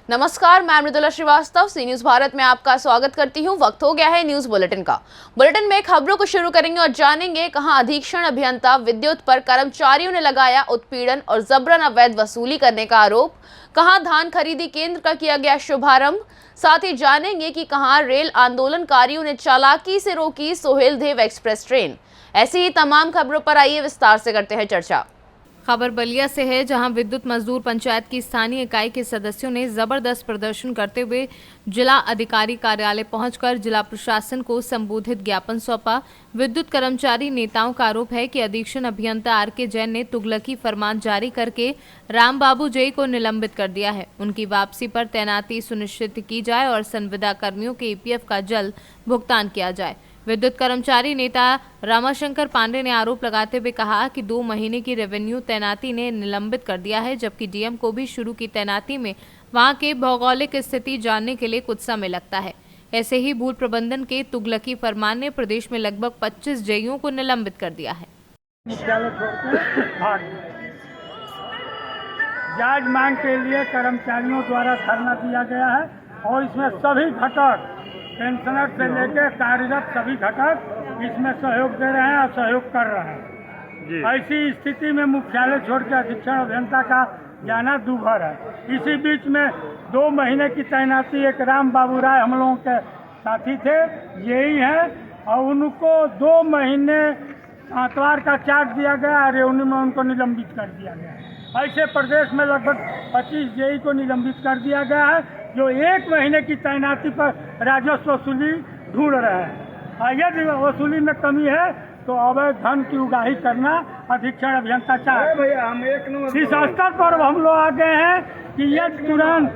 नमस्कार, मैं मृदुला श्रीवास्तव सी न्यूज भारत में आपका स्वागत करती हूं। वक्त हो गया है न्यूज बुलेटिन का। बुलेटिन में खबरों को शुरू करेंगे और जानेंगे कहां अधीक्षण अभियंता विद्युत पर कर्मचारियों ने लगाया उत्पीड़न और जबरन अवैध वसूली करने का आरोप, कहां धान खरीदी केंद्र का किया गया शुभारंभ। साथ ही जानेंगे कि कहां रेल आंदोलनकारियों ने चालाकी से रोकी सोहेलदेव एक्सप्रेस ट्रेन। ऐसी ही तमाम खबरों पर आइए विस्तार से करते हैं चर्चा। खबर बलिया से है, जहां विद्युत मजदूर पंचायत की स्थानीय इकाई के सदस्यों ने जबरदस्त प्रदर्शन करते हुए जिला अधिकारी कार्यालय पहुंचकर जिला प्रशासन को संबोधित ज्ञापन सौंपा। विद्युत कर्मचारी नेताओं का आरोप है कि अधीक्षण अभियंता आर.के. जैन ने तुगलकी फरमान जारी करके रामबाबू जय को निलंबित कर दिया है। उनकी वापसी पर तैनाती सुनिश्चित की जाए और संविदा कर्मियों के ईपीएफ का जल्द भुगतान किया जाए। विद्युत कर्मचारी नेता रामाशंकर पांडे ने आरोप लगाते हुए कहा कि 2 महीने की रेवेन्यू तैनाती ने निलंबित कर दिया है, जबकि डीएम को भी शुरू की तैनाती में वहां के भौगोलिक स्थिति जानने के लिए कुछ समय लगता है। ऐसे ही भूल प्रबंधन के तुगलकी फरमान ने प्रदेश में लगभग 25 जेईओ को निलंबित कर दिया है। जायज मांग के लिए कर्मचारियों द्वारा धरना दिया गया है और इसमें सभी घटक, पेंशनर से लेकर कार्यरत सभी घटक इसमें सहयोग दे रहे हैं और सहयोग कर रहे हैं। ऐसी स्थिति में मुख्यालय छोड़ के अधीक्षण अभियंता का जाना दूभर है। इसी बीच में 2 महीने की तैनाती एक राम बाबू राय हम लोगों के साथी थे, यही है, और उनको 2 महीने आतवार का चार्ज दिया गया, रेवन्यू में उनको निलंबित कर दिया गया। ऐसे प्रदेश में लगभग 25 जेई को निलंबित कर दिया गया है, जो 1 महीने की तैनाती पर राजस्व वसूली ढूंढ रहे हैं। यदि वसूली में कमी है तो अवैध धन की उगाही करना अधीक्षण अभियंता चाहे। इस स्तर पर हम लोग आ गए हैं कि ये तुरंत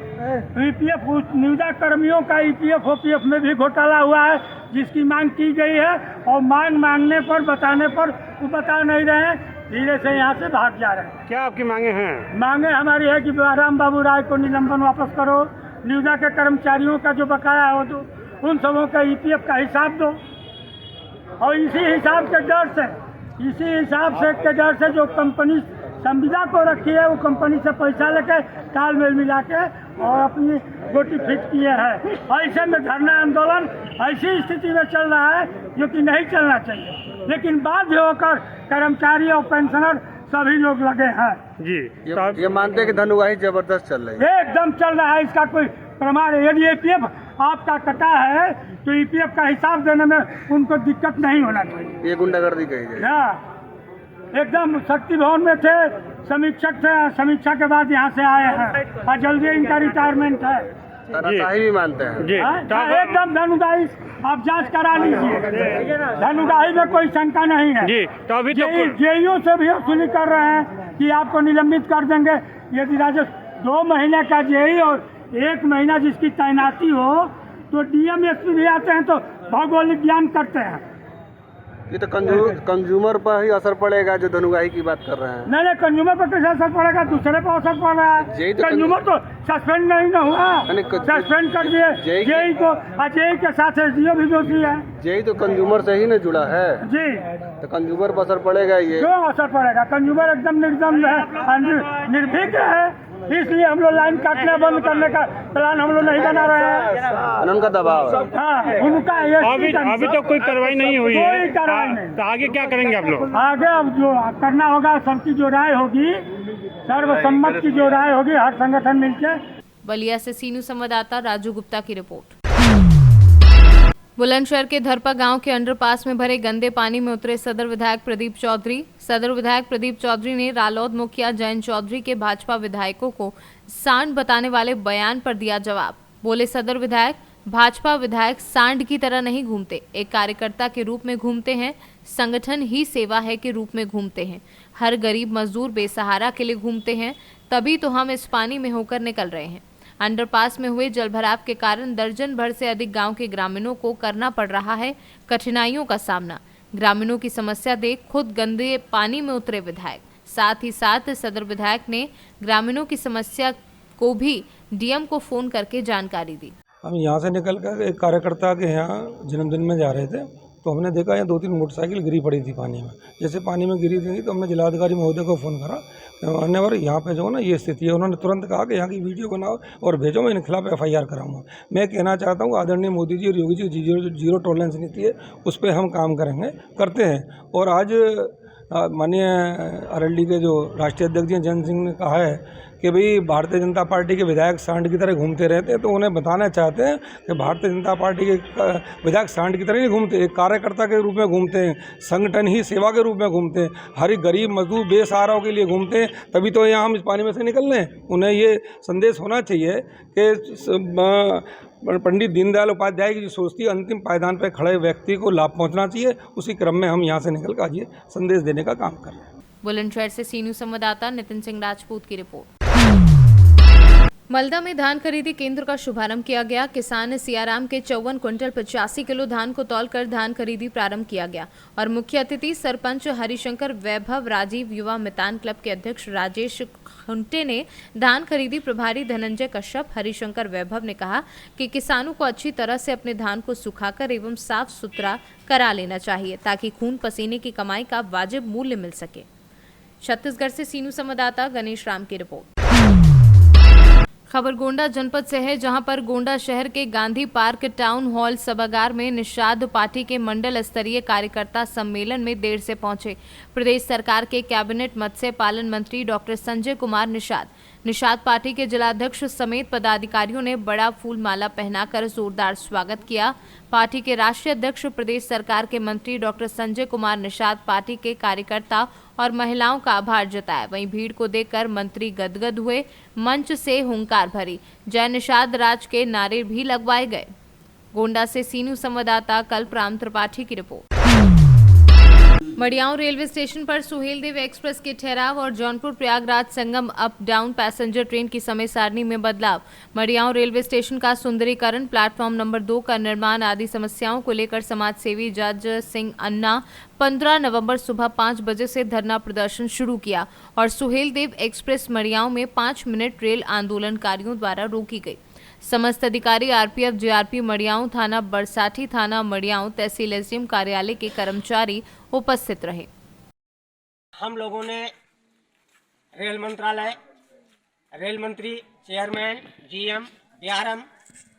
ईपीएफ निविदा कर्मियों का ईपीएफ ओपीएफ में भी घोटाला हुआ है, जिसकी मांग की गई है, और मांगने पर बताने पर वो बता नहीं रहे हैं, धीरे से यहाँ से भाग जा रहे हैं। क्या आपकी मांगे हैं? मांगे हमारी है कि राम बाबू राय को निलंबन वापस करो, निविदा के कर्मचारियों का जो बकाया है वो दो, उन सबों का ईपीएफ का हिसाब दो, और इसी हिसाब के डर से जो कंपनी संविदा को रखी है वो कंपनी से पैसा लेके तालमेल मिला के और अपनी गोटी फिट किए हैं। ऐसे में धरना आंदोलन ऐसी स्थिति में चल रहा है जो कि नहीं चलना चाहिए, लेकिन बाध्य होकर कर्मचारी और पेंशनर सभी लोग लगे हैं। जी, ये मानते हैं कि धन उगाही जबरदस्त चल रही है, एकदम चल रहा है। इसका कोई प्रमाण है? यदि ईपीएफ आपका कटा है तो ईपीएफ का हिसाब देने में उनको दिक्कत नहीं होना चाहिए। ये गुंडागर्दी कही जाए। हाँ, एकदम शक्ति भवन में थे, समीक्षक थे, समीक्षा के बाद यहाँ से आए हैं और जल्दी इनका रिटायरमेंट है। तानाशाही भी मानते हैं जी। एकदम धन उगाही आप जांच करा लीजिए, धन उगाही में कोई शंका नहीं है जी। तो अभी जेईओ से भी वसूली कर रहे हैं कि आपको निलंबित कर देंगे यदि राजस्व 2 महीने का जेई और 1 महीना जिसकी तैनाती हो, तो डीएम एसपी भी आते हैं तो भौगोलिक ज्ञान करते हैं। ये तो कंज्यूमर पर ही असर पड़ेगा जो धन उगाही की बात कर रहे हैं। नहीं, कंज्यूमर पर कैसे असर पड़ेगा? दूसरे पर असर पड़ रहा है। कंज्यूमर तो सस्पेंड नहीं ना हुआ, सस्पेंड कर दिए जेई को, और जेई के साथ एसडीओ भी दोषी है। जेई तो कंज्यूमर से ही न जुड़ा है जी, तो कंज्यूमर पर असर पड़ेगा। ये क्यों असर पड़ेगा? कंज्यूमर एकदम निर्दम है, निर्भीक है, इसलिए हम लोग लाइन काटने बंद करने का प्लान हम लोग नहीं बना रहे हैं। उनका दबाव है। हाँ, उनका अभी तो कोई कार्रवाई नहीं हुई है। कोई कार्रवाई नहीं। तो आगे क्या करेंगे आप लोग? आगे अब जो करना होगा, सबकी जो राय होगी, सर्वसम्मत की जो राय होगी, हर संगठन मिलकर। बलिया से सीनू संवाददाता राजू गुप्ता की रिपोर्ट। बुलंदशहर के धरपा गांव के अंडरपास में भरे गंदे पानी में उतरे सदर विधायक प्रदीप चौधरी। सदर विधायक प्रदीप चौधरी ने रालौद मुखिया जयंत चौधरी के भाजपा विधायकों को सांड बताने वाले बयान पर दिया जवाब। बोले सदर विधायक, भाजपा विधायक सांड की तरह नहीं घूमते, एक कार्यकर्ता के रूप में घूमते हैं, संगठन ही सेवा है के रूप में घूमते हैं। हर गरीब मजदूर बेसहारा के लिए घूमते हैं, तभी तो हम इस पानी में होकर निकल रहे हैं। अंडरपास में हुए जलभराव के कारण दर्जन भर से अधिक गांव के ग्रामीणों को करना पड़ रहा है कठिनाइयों का सामना। ग्रामीणों की समस्या देख खुद गंदे पानी में उतरे विधायक। साथ ही साथ सदर विधायक ने ग्रामीणों की समस्या को भी डीएम को फोन करके जानकारी दी। हम यहाँ से निकल कर एक कार्यकर्ता के यहाँ जन्मदिन में जा रहे थे, तो हमने देखा यहाँ 2-3 मोटरसाइकिल गिरी पड़ी थी पानी में। जैसे पानी में गिरी थी तो हमने जिलाधिकारी महोदय को फ़ोन करा, मान्यवर यहाँ पे जो है ना ये स्थिति है। उन्होंने तुरंत कहा कि यहाँ की वीडियो बनाओ और भेजो, मैं इनके खिलाफ FIR कराऊंगा। मैं कहना चाहता हूँ आदरणीय मोदी जी और योगी जी जीरो टॉलरेंस नीति है, उस पर हम काम करेंगे, करते हैं। और आज माननीय अरवली के जो राष्ट्रीय अध्यक्ष जी जयंत सिंह ने कहा है कि भाई भारतीय जनता पार्टी के विधायक सांड की तरह घूमते रहते हैं, तो उन्हें बताना चाहते हैं कि भारतीय जनता पार्टी के विधायक सांड की तरह नहीं घूमते, एक कार्यकर्ता के रूप में घूमते हैं, संगठन ही सेवा के रूप में घूमते हैं, हर गरीब मजदूर बेसहाराओं के लिए घूमते हैं, तभी तो यहाँ हम इस पानी में से निकल रहे हैं। उन्हें ये संदेश होना चाहिए कि पंडित दीनदयाल उपाध्याय की जो सोच थी, अंतिम पायदान पर खड़े व्यक्ति को लाभ पहुँचना चाहिए, उसी क्रम में हम यहाँ से निकल कर आज ये संदेश देने का काम कर रहे हैं। बुलंदशहर से सी न्यूज़ संवाददाता नितिन सिंह राजपूत की रिपोर्ट। मलदा में धान खरीदी केंद्र का शुभारंभ किया गया। किसान सियाराम के 54 क्विंटल 85 किलो धान को तौलकर धान खरीदी प्रारंभ किया गया और मुख्य अतिथि सरपंच हरिशंकर वैभव, राजीव युवा मितान क्लब के अध्यक्ष राजेश खुंटे ने धान खरीदी प्रभारी धनंजय कश्यप, हरिशंकर वैभव ने कहा कि किसानों को अच्छी तरह से अपने धान को सुखाकर एवं साफ सुथरा करा लेना चाहिए ताकि खून पसीने की कमाई का वाजिब मूल्य मिल सके। छत्तीसगढ़ से सी न्यूज़ संवाददाता गणेश राम की रिपोर्ट। खबर गोंडा जनपद से है, जहां पर गोंडा शहर के गांधी पार्क टाउन हॉल सभागार में निषाद पार्टी के मंडल स्तरीय कार्यकर्ता सम्मेलन में देर से पहुंचे प्रदेश सरकार के कैबिनेट मत्स्य पालन मंत्री डॉक्टर संजय कुमार निषाद पार्टी के जिलाध्यक्ष समेत पदाधिकारियों ने बड़ा फूल माला पहनाकर जोरदार स्वागत किया। पार्टी के राष्ट्रीय अध्यक्ष प्रदेश सरकार के मंत्री डॉक्टर संजय कुमार निषाद पार्टी के कार्यकर्ता और महिलाओं का आभार जताया। वहीं भीड़ को देखकर मंत्री गदगद हुए, मंच से हुंकार भरी, जय निषाद राज के नारे भी लगवाए गए। गोंडा से सी न्यूज़ संवाददाता कल्पराम त्रिपाठी की रिपोर्ट। मडियाओं रेलवे स्टेशन पर सुहेलदेव एक्सप्रेस के ठहराव और Jaunpur Prayagraj Sangam up down passenger train की समय सारणी में बदलाव। मडियाओं रेलवे स्टेशन का सुंदरीकरण, प्लेटफॉर्म नंबर 2 का निर्माण आदि समस्याओं को लेकर समाज सेवी जज सिंह अन्ना 15 नवंबर सुबह 5 बजे से धरना प्रदर्शन शुरू किया और सुहेलदेव एक्सप्रेस मडियाओं में 5 मिनट रेल आंदोलनकारियों द्वारा रोकी गई। समस्त अधिकारी, RPF, JRP मडियाओं, थाना बरसाठी, थाना मडियाओं, तहसील SDM कार्यालय के कर्मचारी उपस्थित रहे। हम लोगों ने रेल मंत्रालय, रेल मंत्री, चेयरमैन, GM, DRM,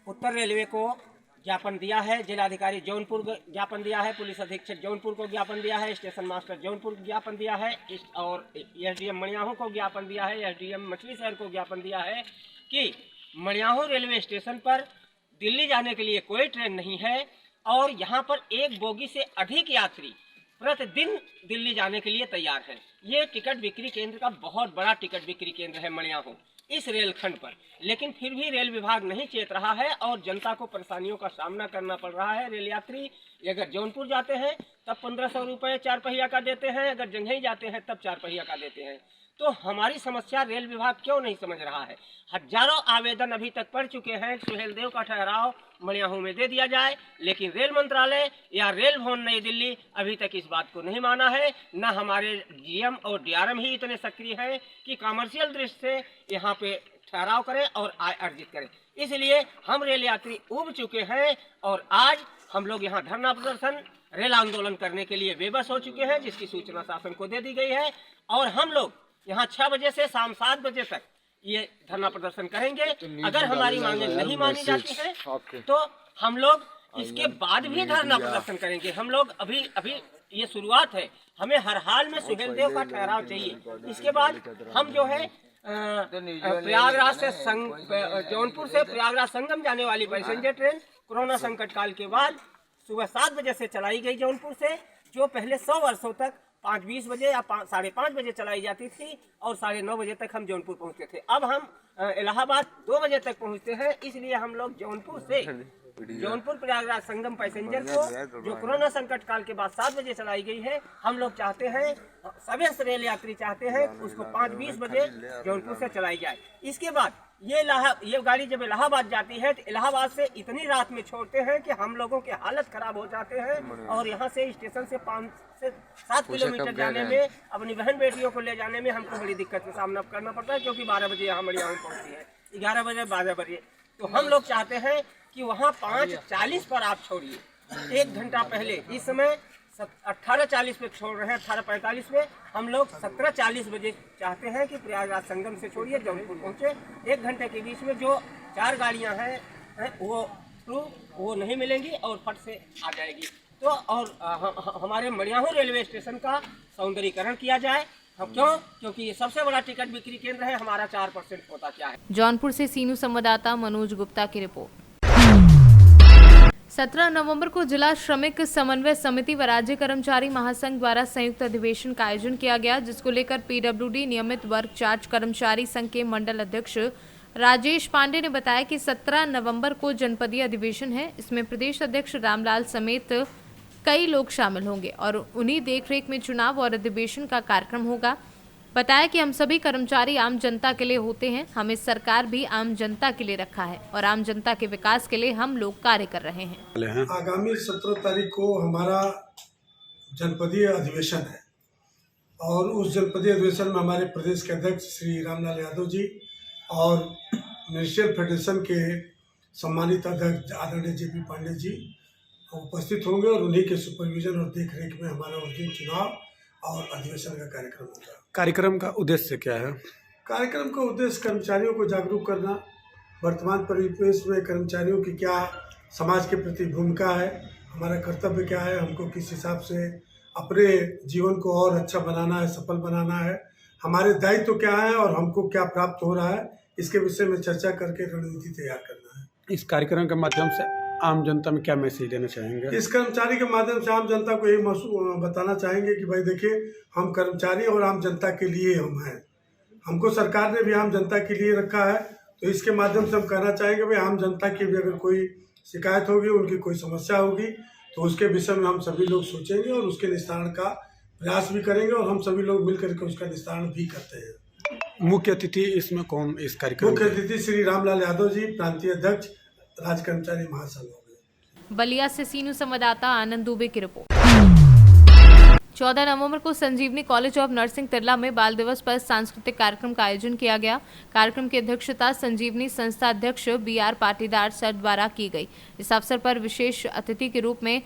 उत्तर रेलवे को ज्ञापन दिया है, जिलाधिकारी जौनपुर को ज्ञापन दिया है, पुलिस अधीक्षक जौनपुर को ज्ञापन दिया है, स्टेशन मास्टर जौनपुर को ज्ञापन दिया है और SDM मडियाहू को ज्ञापन दिया है, SDM मछली शहर को ज्ञापन दिया है कि मडियाहू रेलवे स्टेशन पर दिल्ली जाने के लिए कोई ट्रेन नहीं है और यहाँ पर एक बोगी से अधिक यात्री प्रतिदिन दिल्ली जाने के लिए तैयार है। ये टिकट बिक्री केंद्र का बहुत बड़ा टिकट बिक्री केंद्र है मडियाहू इस रेलखंड पर, लेकिन फिर भी रेल विभाग नहीं चेत रहा है और जनता को परेशानियों का सामना करना पड़ रहा है। रेल यात्री अगर जौनपुर जाते हैं तब 1500 रुपये 4 पहिया का देते हैं, अगर जंघई जाते हैं तब 4 पहिया का देते हैं। तो हमारी समस्या रेल विभाग क्यों नहीं समझ रहा है? हजारों आवेदन अभी तक पड़ चुके हैं, सुहेलदेव का ठहराव मडियाहू में दे दिया जाए, लेकिन रेल मंत्रालय या रेल भवन नई दिल्ली अभी तक इस बात को नहीं माना है। न हमारे GM और DRM ही इतने सक्रिय हैं कि कमर्शियल दृष्टि से यहाँ पे ठहराव करें और आय अर्जित करें। इसलिए हम रेल यात्री उब चुके हैं और आज हम लोग यहाँ धरना प्रदर्शन, रेल आंदोलन करने के लिए बेबस हो चुके हैं, जिसकी सूचना शासन को दे दी गई है और हम लोग यहाँ 6 बजे से शाम 7 बजे तक ये धरना प्रदर्शन करेंगे। अगर हमारी मांगे नहीं मानी जाती हैं तो हम लोग इसके बाद भी धरना प्रदर्शन करेंगे। हम लोग अभी ये शुरुआत है, हमें हर हाल में सुहेलदेव का ठहराव चाहिए। इसके बाद हम जो है प्रयागराज से जौनपुर से प्रयागराज संगम जाने वाली पैसेंजर ट्रेन कोरोना संकट काल के बाद सुबह 7 बजे से चलाई गई जौनपुर से, जो पहले 100 वर्षों तक 5:20 बजे या 5:30 बजे चलाई जाती थी और 9:30 बजे तक हम जौनपुर पहुंचते थे। अब हम इलाहाबाद 2 बजे तक पहुंचते हैं। इसलिए हम लोग जौनपुर प्रयागराज संगम पैसेंजर को जो कोरोना संकट काल के बाद 7 बजे चलाई गई है, हम लोग चाहते हैं, सभी रेल यात्री चाहते हैं उसको 5:20 बजे जौनपुर से चलाई जाए। इसके बाद ये गाड़ी जब इलाहाबाद जाती है तो इलाहाबाद से इतनी रात में छोड़ते हैं कि हम लोगों के हालत खराब हो जाते हैं और यहाँ से स्टेशन से 5 से 7 किलोमीटर जाने में, अपनी बहन बेटियों को ले जाने में हमको बड़ी दिक्कत का सामना करना पड़ता है, क्योंकि 12 बजे यहाँ मडियाहू पहुँचती है, 11 बजे 12 बजे। तो हम लोग चाहते हैं कि वहाँ 5:40 पर आप छोड़िए 1 घंटा पहले, इस समय 18:40 पे छोड़ रहे हैं, 18:45 में। हम लोग 17:40 बजे चाहते हैं कि प्रयागराज संगम से छोड़िए जौनपुर पहुँचे। 1 घंटे के बीच में जो 4 गाड़ियाँ हैं वो नहीं मिलेंगी और फट से आ जाएगी। तो और हमारे मड़ियाहू रेलवे स्टेशन का सौंदर्यीकरण किया जाए। क्योंकि ये सबसे बड़ा टिकट बिक्री केंद्र है, हमारा 4% कोटा क्या है। जौनपुर से सीनू संवाददाता मनोज गुप्ता की रिपोर्ट। 17 नवंबर को जिला श्रमिक समन्वय समिति व राज्य कर्मचारी महासंघ द्वारा संयुक्त अधिवेशन का आयोजन किया गया, जिसको लेकर पीडब्ल्यूडी नियमित वर्ग चार्ज कर्मचारी संघ के मंडल अध्यक्ष राजेश पांडे ने बताया कि 17 नवंबर को जनपदीय अधिवेशन है। इसमें प्रदेश अध्यक्ष रामलाल समेत कई लोग शामिल होंगे और उन्हीं देखरेख में चुनाव और अधिवेशन का कार्यक्रम होगा। बताया कि हम सभी कर्मचारी आम जनता के लिए होते हैं, हमें सरकार भी आम जनता के लिए रखा है और आम जनता के विकास के लिए हम लोग कार्य कर रहे हैं। आगामी 17 तारीख को हमारा जनपदीय अधिवेशन है और उस जनपदीय अधिवेशन में हमारे प्रदेश के अध्यक्ष श्री रामलाल यादव जी और नेशनल फेडरेशन के सम्मानित अध्यक्ष आदरणीय JP पांडे जी उपस्थित होंगे और उन्हीं के सुपरविजन और देखरेख में हमारा उस दिन चुनाव और अधिवेशन का कार्यक्रम होगा। कार्यक्रम का उद्देश्य क्या है? कार्यक्रम का उद्देश्य कर्मचारियों को जागरूक करना, वर्तमान परिवेश में कर्मचारियों की क्या समाज के प्रति भूमिका है, हमारा कर्तव्य क्या है, हमको किस हिसाब से अपने जीवन को और अच्छा बनाना है, सफल बनाना है, हमारे दायित्व क्या है और हमको क्या प्राप्त हो रहा है, इसके विषय में चर्चा करके रणनीति तैयार करना है। इस कार्यक्रम के माध्यम से आम जनता में क्या मैसेज देना चाहेंगे? इस कर्मचारी के माध्यम से आम जनता को यही बताना चाहेंगे कि भाई देखिए, हम कर्मचारी और आम जनता के लिए हम हैं, हमको सरकार ने भी आम जनता के लिए रखा है। तो इसके माध्यम से हम कहना चाहेंगे भाई आम जनता की भी अगर कोई शिकायत होगी, उनकी कोई समस्या होगी तो उसके विषय में हम सभी लोग सोचेंगे और उसके निस्तारण का प्रयास भी करेंगे और हम सभी लोग मिलकर के उसका निस्तारण भी करते हैं। मुख्य अतिथि इसमें कौन इस कार्यक्रम? मुख्य अतिथि श्री रामलाल यादव जी, प्रांतीय अध्यक्ष राज्य कर्मचारी महासंघ होंगे। बलिया से सीनू संवाददाता आनंद दुबे की रिपोर्ट। 14 नवंबर को संजीवनी कॉलेज ऑफ नर्सिंग तिरला में बाल दिवस पर सांस्कृतिक कार्यक्रम का आयोजन किया गया। कार्यक्रम की अध्यक्षता संजीवनी संस्था अध्यक्ष BR पाटीदार सर द्वारा की गई। इस अवसर पर विशेष अतिथि के रूप में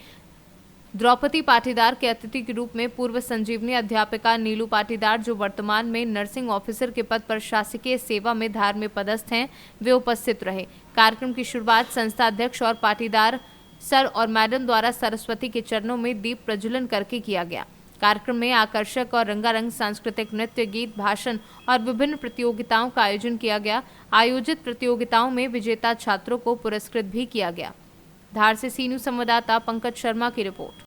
द्रौपदी पाटीदार के अतिथि के रूप में पूर्व संजीवनी अध्यापिका नीलू पाटीदार, जो वर्तमान में नर्सिंग ऑफिसर के पद पर शासकीय सेवा में धार में पदस्थ हैं, वे उपस्थित रहे। कार्यक्रम की शुरुआत संस्था अध्यक्ष और पाटीदार सर और मैडम द्वारा सरस्वती के चरणों में दीप प्रज्वलन करके किया गया। कार्यक्रम में आकर्षक और रंगारंग सांस्कृतिक नृत्य, गीत, भाषण और विभिन्न प्रतियोगिताओं का आयोजन किया गया। आयोजित प्रतियोगिताओं में विजेता छात्रों को पुरस्कृत भी किया गया। धार से सीनू संवाददाता पंकज शर्मा की रिपोर्ट।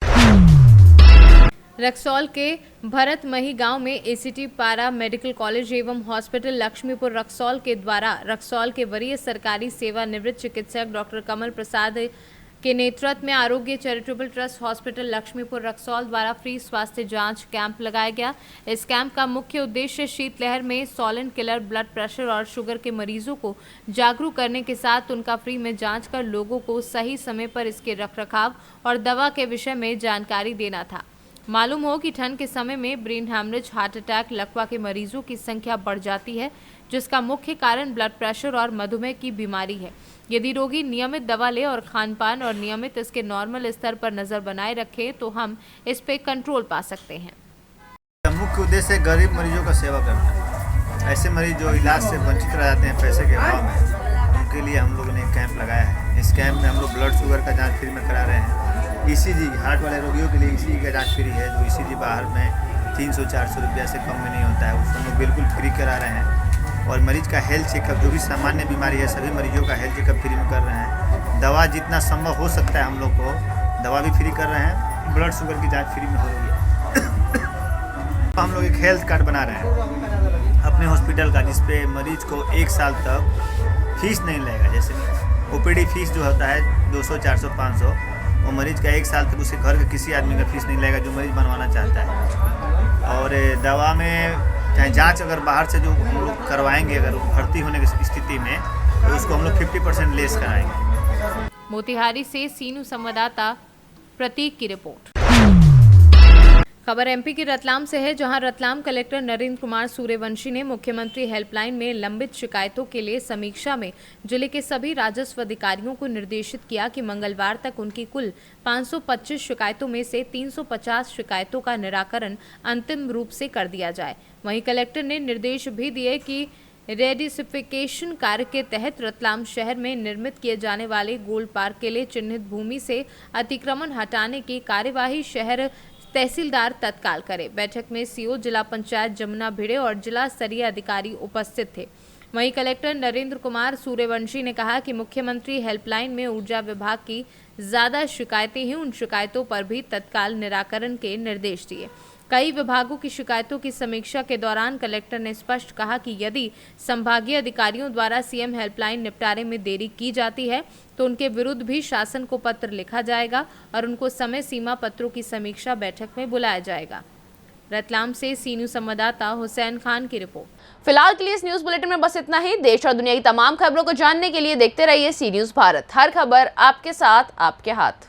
रक्सौल के भरतमही गांव में ACT पारा मेडिकल कॉलेज एवं हॉस्पिटल लक्ष्मीपुर रक्सौल के द्वारा रक्सौल के वरीय सरकारी सेवानिवृत्त चिकित्सक डॉक्टर कमल प्रसाद के नेतृत्व में Arogya charitable trust hospital Lakshmipur Raxaul द्वारा फ्री स्वास्थ्य जांच कैंप लगाया गया। इस कैंप का मुख्य उद्देश्य शीतलहर में सॉलिन किलर, ब्लड प्रेशर और शुगर के मरीजों को जागरूक करने के साथ उनका फ्री में जांच कर लोगों को सही समय पर इसके रखरखाव और दवा के विषय में जानकारी देना था। मालूम हो कि ठंड के समय में ब्रेन हैमरेज, हार्ट अटैक, लकवा के मरीजों की संख्या बढ़ जाती है, जिसका मुख्य कारण ब्लड प्रेशर और मधुमेह की बीमारी है। यदि रोगी नियमित दवा ले और खान-पान और नियमित इसके नॉर्मल स्तर पर नजर बनाए रखे तो हम इस पे कंट्रोल पा सकते हैं। मुख्य उद्देश्य गरीब मरीजों का सेवा करना। ऐसे मरीज जो इलाज से वंचित रह जाते हैं पैसे के अभाव में, उनके लिए हम लोगों ने कैंप लगाया है। इस कैंप में हम लोग ब्लड शुगर का जाँच फ्री में करा रहे हैं। ECG हार्ट वाले रोगियों के लिए ECG का जाँच फ्री है। जो ECG बाहर में 300-400 रुपया से कम में नहीं होता है, उसको हम लोग बिल्कुल फ्री करा रहे हैं। और मरीज का हेल्थ चेकअप, जो भी सामान्य बीमारी है सभी मरीजों का हेल्थ चेकअप फ्री में कर रहे हैं। दवा जितना संभव हो सकता है हम लोग को दवा भी फ्री कर रहे हैं। ब्लड शुगर की जांच फ्री में हो रही है। हम लोग एक हेल्थ कार्ड बना रहे हैं अपने हॉस्पिटल का, जिसपे मरीज को 1 साल तक फीस नहीं लगेगा। जैसे OPD फीस जो होता है 200, 400, 500, वो मरीज का 1 साल तक उसके घर के किसी आदमी का फीस नहीं लगेगा जो मरीज बनवाना चाहता है। और दवा में चाहे जांच अगर बाहर से जो हम लोग करवाएंगे, अगर भर्ती होने की स्थिति में, तो उसको हम लोग 50% लेस कराएंगे। मोतिहारी से सीनू संवाददाता प्रतीक की रिपोर्ट। खबर एमपी के रतलाम से है, जहां रतलाम कलेक्टर नरेंद्र कुमार सूर्यवंशी ने मुख्यमंत्री हेल्पलाइन में लंबित शिकायतों के लिए समीक्षा में जिले के सभी राजस्व अधिकारियों को निर्देशित किया कि मंगलवार तक उनकी कुल 525 शिकायतों में से 350 शिकायतों का निराकरण अंतिम रूप से कर दिया जाए। वहीं कलेक्टर ने निर्देश भी दिए कि रेडिसिफिकेशन कार्य के तहत रतलाम शहर में निर्मित किए जाने वाले गोल्ड पार्क के लिए चिन्हित भूमि से अतिक्रमण हटाने की कार्यवाही शहर तहसीलदार तत्काल करे। बैठक में सीओ जिला पंचायत जमुना भिड़े और जिला स्तरीय अधिकारी उपस्थित थे। वहीं कलेक्टर नरेंद्र कुमार सूर्यवंशी ने कहा कि मुख्यमंत्री हेल्पलाइन में ऊर्जा विभाग की ज्यादा शिकायतें हैं, उन शिकायतों पर भी तत्काल निराकरण के निर्देश दिए। कई विभागों की शिकायतों की समीक्षा के दौरान कलेक्टर ने स्पष्ट कहा कि यदि संभागीय अधिकारियों द्वारा सीएम हेल्पलाइन निपटारे में देरी की जाती है तो उनके विरुद्ध भी शासन को पत्र लिखा जाएगा और उनको समय सीमा पत्रों की समीक्षा बैठक में बुलाया जाएगा। रतलाम से सी न्यूज संवाददाता हुसैन खान की रिपोर्ट। फिलहाल के लिए इस न्यूज बुलेटिन में बस इतना ही। देश और दुनिया की तमाम खबरों को जानने के लिए देखते रहिए सी न्यूज भारत। हर खबर आपके साथ, आपके हाथ।